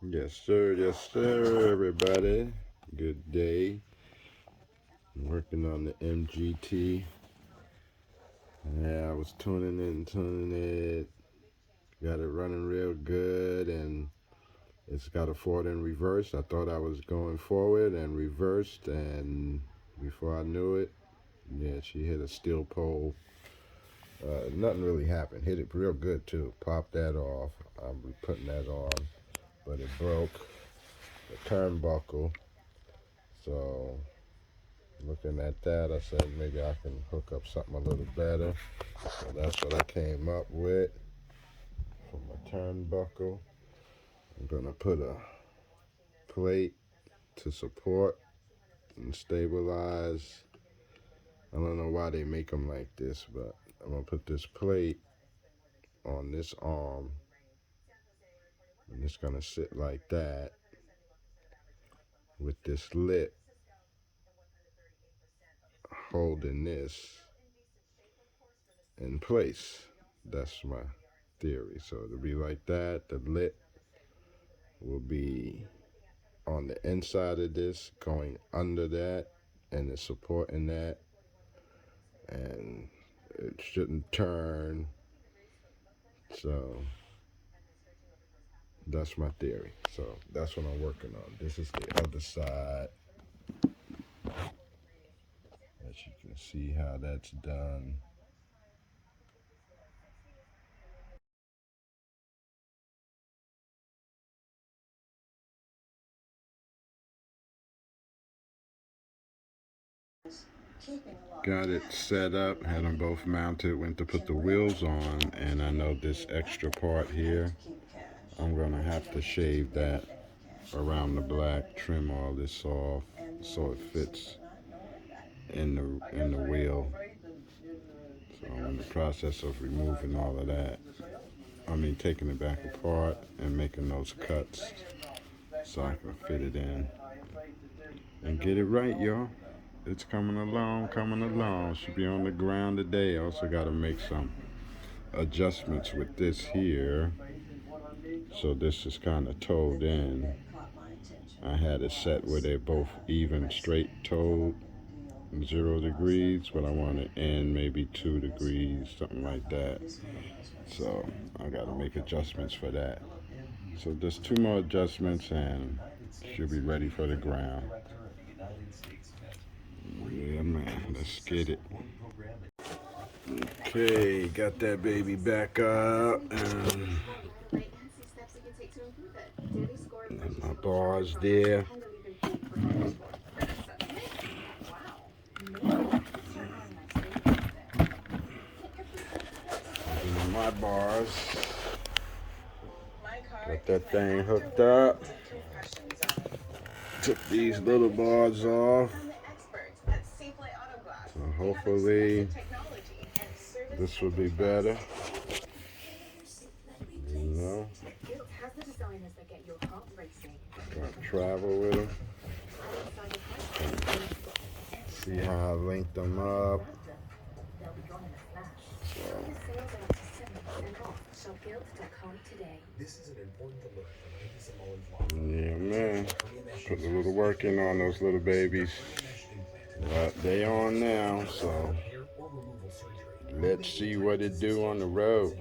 Yes, sir, everybody. Good day. I'm working on the MGT. Yeah, I was tuning it. Got it running real good, and it's got a forward and reverse. I thought I was going forward and reversed, and before I knew it, yeah, she hit a steel pole. Nothing really happened. Hit it real good, too. Popped that off. I'll be putting that on, but it broke the turnbuckle. So looking at that, I said maybe I can hook up something a little better. So that's what I came up with for my turnbuckle. I'm gonna put a plate to support and stabilize. I don't know why they make them like this, but I'm gonna put this plate on this arm, and it's gonna sit like that with this lip holding this in place. That's my theory. So it'll be like that. The lip will be on the inside of this, going under that, and it's supporting that, and it shouldn't turn. So that's my theory. So that's what I'm working on. This is the other side. As you can see how that's done. Got it set up, had them both mounted, went to put the wheels on, and I know this extra part here, I'm gonna have to shave that around the black, trim all this off so it fits in the wheel. So I'm in the process of removing all of that. I mean, taking it back apart and making those cuts so I can fit it in and get it right, y'all. It's coming along, coming along. Should be on the ground today. Also got to make some adjustments with this here. So this is kind of toed in. I had it set where they're both even straight toed, 0 degrees, but I want to end maybe 2 degrees, something like that. So I got to make adjustments for that. So just 2 more adjustments and she'll be ready for the ground. Yeah, man, let's get it. Okay, got that baby back up, and my bars there. And my bars. Got that thing hooked up. Took these little bars off. So hopefully this will be better. You know, got travel with them. See how I linked them up. So. Yeah, man. Put a little work in on those little babies. But they on now, so let's see what it do on the road.